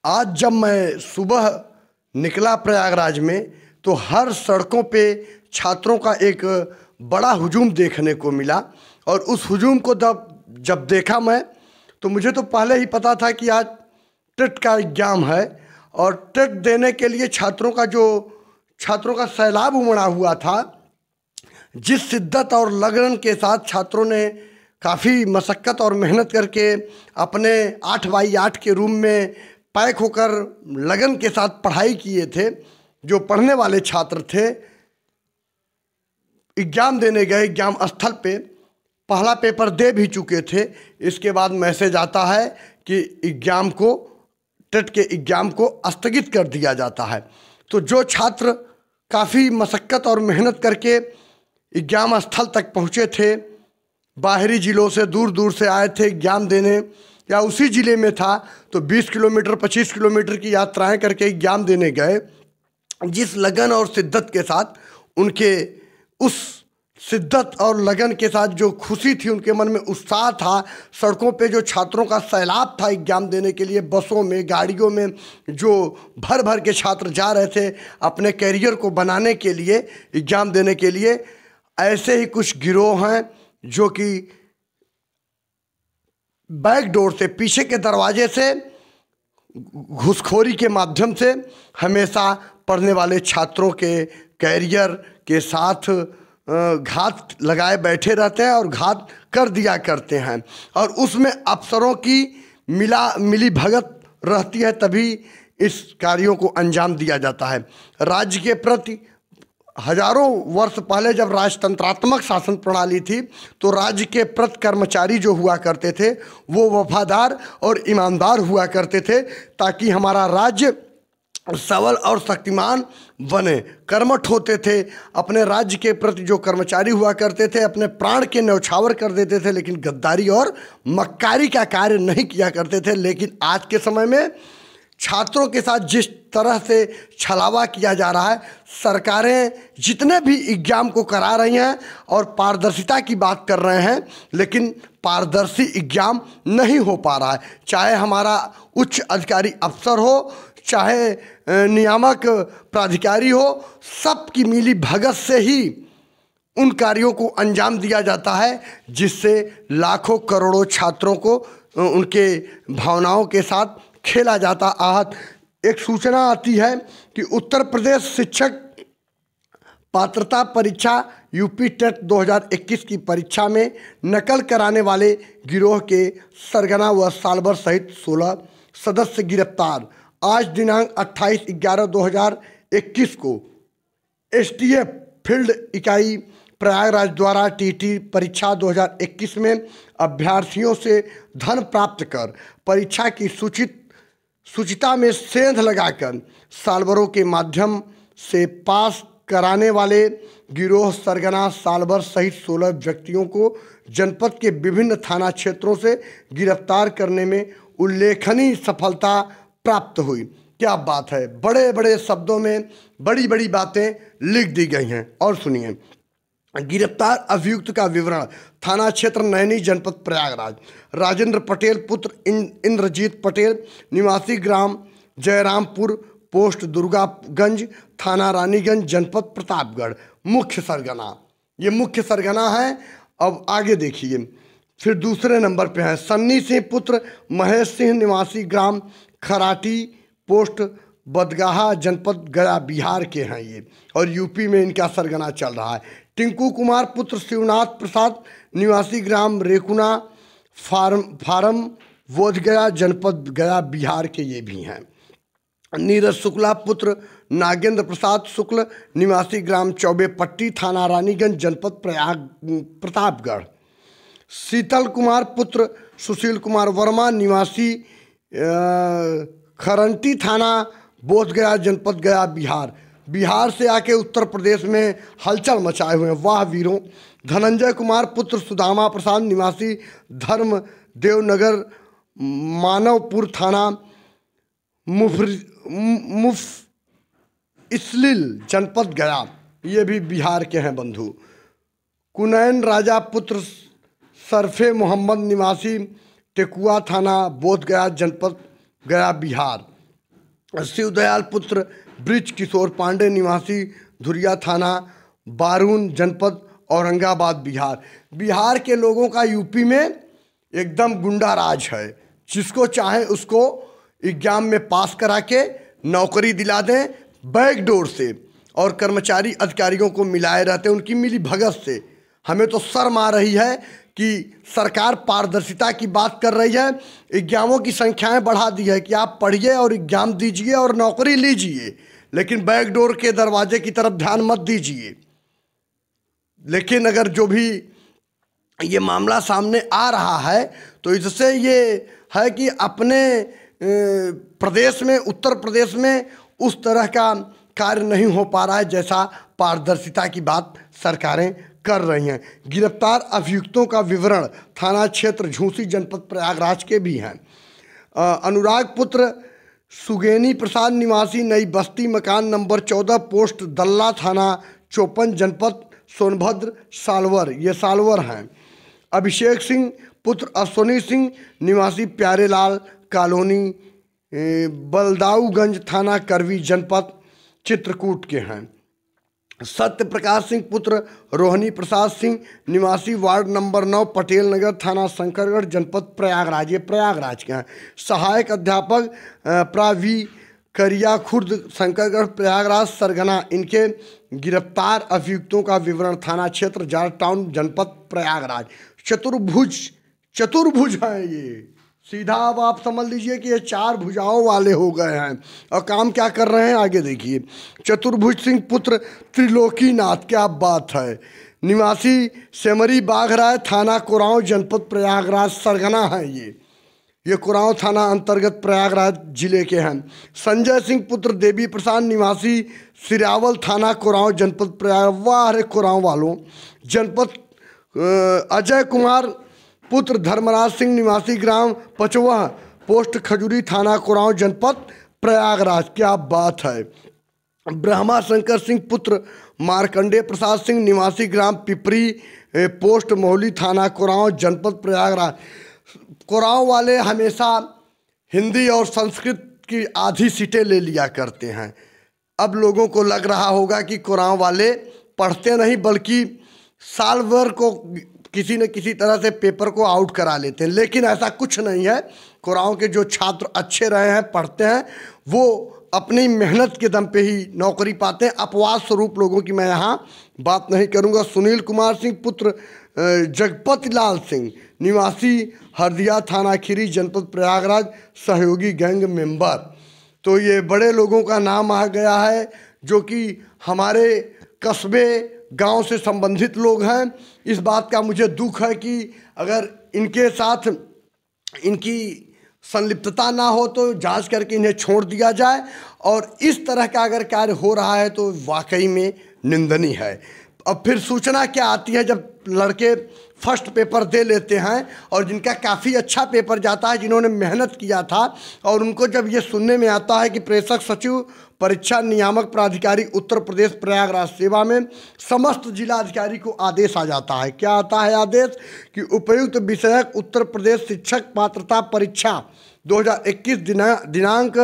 आज जब मैं सुबह निकला प्रयागराज में तो हर सड़कों पे छात्रों का एक बड़ा हुजूम देखने को मिला। और उस हुजूम को जब देखा मैं, तो मुझे तो पहले ही पता था कि आज टेट का एग्ज़ाम है और टेट देने के लिए छात्रों का सैलाब उमड़ा हुआ था। जिस शिद्दत और लगन के साथ छात्रों ने काफ़ी मशक्क़त और मेहनत करके अपने 8x8 के रूम में पैक होकर लगन के साथ पढ़ाई किए थे, जो पढ़ने वाले छात्र थे, एग्ज़ाम देने गए। एग्ज़ाम स्थल पे पहला पेपर दे भी चुके थे। इसके बाद मैसेज आता है कि टेट के एग्ज़ाम को स्थगित कर दिया जाता है। तो जो छात्र काफ़ी मशक्क़त और मेहनत करके एग्ज़ाम स्थल तक पहुँचे थे, बाहरी ज़िलों से दूर दूर से आए थे एग्ज़ाम देने, या उसी ज़िले में था तो 20 किलोमीटर 25 किलोमीटर की यात्राएं करके एग्ज़ाम देने गए। जिस लगन और शिद्दत के साथ उनके उस शिद्दत और लगन के साथ जो खुशी थी, उनके मन में उत्साह था, सड़कों पे जो छात्रों का सैलाब था एग्ज़ाम देने के लिए, बसों में, गाड़ियों में जो भर भर के छात्र जा रहे थे अपने कैरियर को बनाने के लिए, एग्ज़ाम देने के लिए। ऐसे ही कुछ गिरोह हैं जो कि बैक डोर से, पीछे के दरवाजे से, घूसखोरी के माध्यम से हमेशा पढ़ने वाले छात्रों के कैरियर के साथ घात लगाए बैठे रहते हैं और घात कर दिया करते हैं। और उसमें अफसरों की मिली भगत रहती है, तभी इस कार्यों को अंजाम दिया जाता है। राज्य के प्रति हजारों वर्ष पहले जब राजतंत्रात्मक शासन प्रणाली थी, तो राज्य के प्रति कर्मचारी जो हुआ करते थे वो वफादार और ईमानदार हुआ करते थे, ताकि हमारा राज्य सबल और शक्तिमान बने। कर्मठ होते थे। अपने राज्य के प्रति जो कर्मचारी हुआ करते थे अपने प्राण के न्यौछावर कर देते थे, लेकिन गद्दारी और मक्कारी का कार्य नहीं किया करते थे। लेकिन आज के समय में छात्रों के साथ जिस तरह से छलावा किया जा रहा है, सरकारें जितने भी एग्ज़ाम को करा रही हैं और पारदर्शिता की बात कर रहे हैं, लेकिन पारदर्शी एग्ज़ाम नहीं हो पा रहा है। चाहे हमारा उच्च अधिकारी अफसर हो, चाहे नियामक प्राधिकारी हो, सबकी मिली भगत से ही उन कार्यों को अंजाम दिया जाता है, जिससे लाखों करोड़ों छात्रों को उनके भावनाओं के साथ खेला जाता। आहत एक सूचना आती है कि उत्तर प्रदेश शिक्षक पात्रता परीक्षा यूपी टेट 2021 की परीक्षा में नकल कराने वाले गिरोह के सरगना व सालभर सहित 16 सदस्य गिरफ्तार। आज दिनांक 28/11/2021 को एसटीएफ फील्ड इकाई प्रयागराज द्वारा टीटी परीक्षा 2021 में अभ्यर्थियों से धन प्राप्त कर परीक्षा की सूचिता में सेंध लगाकर सालभरों के माध्यम से पास कराने वाले गिरोह सरगना सालभर सहित 16 व्यक्तियों को जनपद के विभिन्न थाना क्षेत्रों से गिरफ्तार करने में उल्लेखनीय सफलता प्राप्त हुई। क्या बात है, बड़े बड़े शब्दों में बड़ी बड़ी बातें लिख दी गई हैं। और सुनिए, गिरफ्तार अभियुक्त का विवरण। थाना क्षेत्र नैनी, जनपद प्रयागराज। राजेंद्र पटेल पुत्र इंद्रजीत पटेल, निवासी ग्राम जयरामपुर, पोस्ट दुर्गागंज, थाना रानीगंज, जनपद प्रतापगढ़। मुख्य सरगना, ये मुख्य सरगना है। अब आगे देखिए, फिर दूसरे नंबर पे हैं सन्नी सिंह पुत्र महेश सिंह, निवासी ग्राम खराटी, पोस्ट बदगाहा, जनपद गया, बिहार के हैं ये, और यूपी में इनका सरगना चल रहा है। टिंकू कुमार पुत्र शिवनाथ प्रसाद, निवासी ग्राम रेकुना फार्म, बोधगया, जनपद गया, बिहार के ये भी हैं। नीरज शुक्ला पुत्र नागेंद्र प्रसाद शुक्ल, निवासी ग्राम चौबेपट्टी, थाना रानीगंज, जनपद प्रतापगढ़। शीतल कुमार पुत्र सुशील कुमार वर्मा, निवासी खरंटी, थाना बोधगया, जनपद गया, बिहार। बिहार से आके उत्तर प्रदेश में हलचल मचाए हुए हैं, वाह वीरों। धनंजय कुमार पुत्र सुदामा प्रसाद, निवासी धर्म देवनगर, मानवपुर, थाना मुफस्सिल, जनपद गया, ये भी बिहार के हैं बंधु। कुनैन राजा पुत्र सरफे मोहम्मद, निवासी टेकुआ, थाना बोधगया, जनपद गया, बिहार। शिवदयाल पुत्र ब्रिज किशोर पांडे निवासी धुरिया थाना बारून जनपद औरंगाबाद बिहार। बिहार के लोगों का यूपी में एकदम गुंडा राज है, जिसको चाहे उसको एग्जाम में पास करा के नौकरी दिला दें बैकडोर से, और कर्मचारी अधिकारियों को मिलाए रहते हैं उनकी मिली भगत से। हमें तो शर्म आ रही है कि सरकार पारदर्शिता की बात कर रही है, एग्जामों की संख्याएं बढ़ा दी है कि आप पढ़िए और एग्जाम दीजिए और नौकरी लीजिए, लेकिन बैकडोर के दरवाजे की तरफ ध्यान मत दीजिए। लेकिन अगर जो भी ये मामला सामने आ रहा है तो इससे ये है कि अपने प्रदेश में, उत्तर प्रदेश में उस तरह का कार्य नहीं हो पा रहा है जैसा पारदर्शिता की बात सरकारें कर रही हैं। गिरफ्तार अभियुक्तों का विवरण थाना क्षेत्र झूसी जनपद प्रयागराज के भी हैं। अनुराग पुत्र सुगेनी प्रसाद निवासी नई बस्ती मकान नंबर 14 पोस्ट दल्ला थाना चौपन जनपद सोनभद्र सालवर, ये सालवर हैं। अभिषेक सिंह पुत्र अश्वनी सिंह निवासी प्यारेलाल कॉलोनी बलदाऊगंज थाना करवी जनपद चित्रकूट के हैं। सत्य प्रकाश सिंह पुत्र रोहिणी प्रसाद सिंह निवासी वार्ड नंबर 9 पटेल नगर थाना शंकरगढ़ जनपद प्रयागराज, ये प्रयागराज के हैं। सहायक अध्यापक प्रावी करिया खुर्द शंकरगढ़ प्रयागराज सरगना, इनके गिरफ्तार अभियुक्तों का विवरण थाना क्षेत्र जॉर्ज टाउन जनपद प्रयागराज। चतुर्भुज हैं ये, सीधा अब आप समझ लीजिए कि ये 4 भुजाओं वाले हो गए हैं। और काम क्या कर रहे हैं आगे देखिए। चतुर्भुज सिंह पुत्र त्रिलोकीनाथ, क्या बात है, निवासी सेमरी बाघराय थाना कोरांव जनपद प्रयागराज सरगना है। ये कोरांव थाना अंतर्गत प्रयागराज जिले के हैं। संजय सिंह पुत्र देवी प्रसाद निवासी सिरावल थाना कोरांव जनपद प्रयाग, वाह रे कोरांव वालों जनपद। अजय कुमार पुत्र धर्मराज सिंह निवासी ग्राम पचवा पोस्ट खजूरी थाना कोरांव जनपद प्रयागराज, क्या बात है। ब्रह्मा शंकर सिंह पुत्र मार्कंडेय प्रसाद सिंह निवासी ग्राम पिपरी पोस्ट मोहली थाना कोरांव जनपद प्रयागराज। कोरांव वाले हमेशा हिंदी और संस्कृत की आधी सीटें ले लिया करते हैं। अब लोगों को लग रहा होगा कि कोरांव वाले पढ़ते नहीं बल्कि साल भर को किसी न किसी तरह से पेपर को आउट करा लेते हैं, लेकिन ऐसा कुछ नहीं है। कोरांव के जो छात्र अच्छे रहे हैं, पढ़ते हैं, वो अपनी मेहनत के दम पे ही नौकरी पाते हैं। अपवाद स्वरूप लोगों की मैं यहाँ बात नहीं करूँगा। सुनील कुमार सिंह पुत्र जगपति लाल सिंह निवासी हरदिया थाना खीरी जनपद प्रयागराज सहयोगी गैंग मेंबर। तो ये बड़े लोगों का नाम आ गया है जो कि हमारे कस्बे गांव से संबंधित लोग हैं। इस बात का मुझे दुख है कि अगर इनके साथ इनकी संलिप्तता ना हो तो जांच करके इन्हें छोड़ दिया जाए, और इस तरह का अगर कार्य हो रहा है तो वाकई में निंदनीय है। अब फिर सूचना क्या आती है जब लड़के फर्स्ट पेपर दे लेते हैं और जिनका काफ़ी अच्छा पेपर जाता है, जिन्होंने मेहनत किया था, और उनको जब ये सुनने में आता है कि प्रेषक सचिव परीक्षा नियामक प्राधिकारी उत्तर प्रदेश प्रयागराज सेवा में समस्त जिलाधिकारी को आदेश आ जाता है। क्या आता है आदेश कि उपयुक्त विषयक उत्तर प्रदेश शिक्षक पात्रता परीक्षा 2021 दिनांक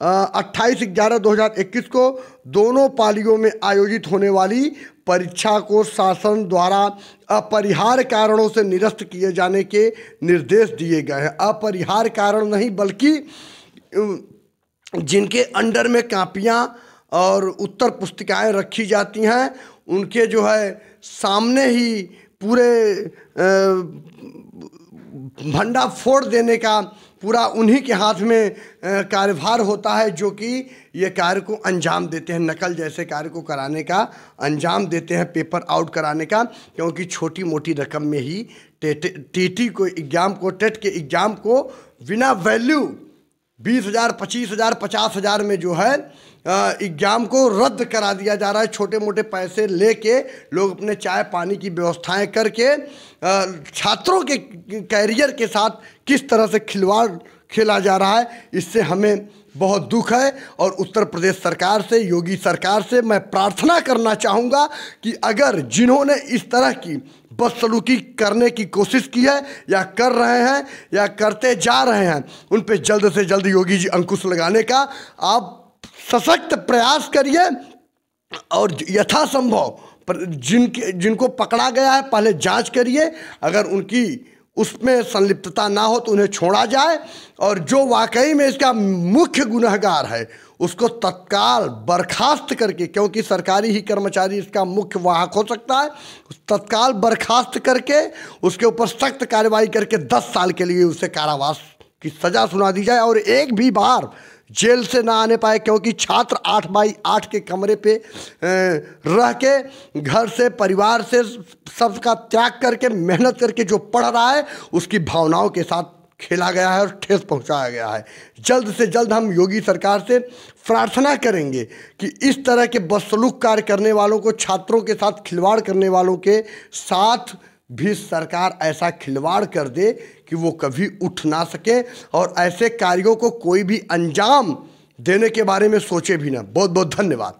28/11/2021 को दोनों पालियों में आयोजित होने वाली परीक्षा को शासन द्वारा अपरिहार्य कारणों से निरस्त किए जाने के निर्देश दिए गए हैं। अपरिहार्य कारण नहीं बल्कि जिनके अंडर में कापियां और उत्तर पुस्तिकाएं रखी जाती हैं उनके जो है सामने ही पूरे भंडा फोड़ देने का पूरा उन्हीं के हाथ में कार्यभार होता है, जो कि ये कार्य को अंजाम देते हैं, नकल जैसे कार्य को कराने का अंजाम देते हैं, पेपर आउट कराने का। क्योंकि छोटी मोटी रकम में ही टीटी को एग्ज़ाम को, टेट के एग्ज़ाम को बिना वैल्यू 20,000, 25,000, 50,000 में जो है एग्ज़ाम को रद्द करा दिया जा रहा है। छोटे मोटे पैसे लेके लोग अपने चाय पानी की व्यवस्थाएं करके छात्रों के कैरियर के साथ किस तरह से खेला जा रहा है, इससे हमें बहुत दुख है। और उत्तर प्रदेश सरकार से, योगी सरकार से मैं प्रार्थना करना चाहूँगा कि अगर जिन्होंने इस तरह की बदसलूकी करने की कोशिश की है या कर रहे हैं या करते जा रहे हैं, उन पे जल्द से जल्द योगी जी अंकुश लगाने का आप सशक्त प्रयास करिए। और यथासंभव जिनको पकड़ा गया है पहले जांच करिए, अगर उनकी उसमें संलिप्तता ना हो तो उन्हें छोड़ा जाए, और जो वाकई में इसका मुख्य गुनहगार है उसको तत्काल बर्खास्त करके, क्योंकि सरकारी ही कर्मचारी इसका मुख्य वाहक हो सकता है, तत्काल बर्खास्त करके उसके ऊपर सख्त कार्रवाई करके 10 साल के लिए उसे कारावास की सज़ा सुना दी जाए और एक भी बार जेल से ना आने पाए। क्योंकि छात्र 8x8 के कमरे पे रह के, घर से, परिवार से सबका त्याग करके, मेहनत करके जो पढ़ रहा है उसकी भावनाओं के साथ खेला गया है और ठेस पहुंचाया गया है। जल्द से जल्द हम योगी सरकार से प्रार्थना करेंगे कि इस तरह के बदसलूक कार्य करने वालों को, छात्रों के साथ खिलवाड़ करने वालों के साथ भी सरकार ऐसा खिलवाड़ कर दे कि वो कभी उठ ना सके और ऐसे कार्यों को कोई भी अंजाम देने के बारे में सोचे भी ना। बहुत बहुत धन्यवाद।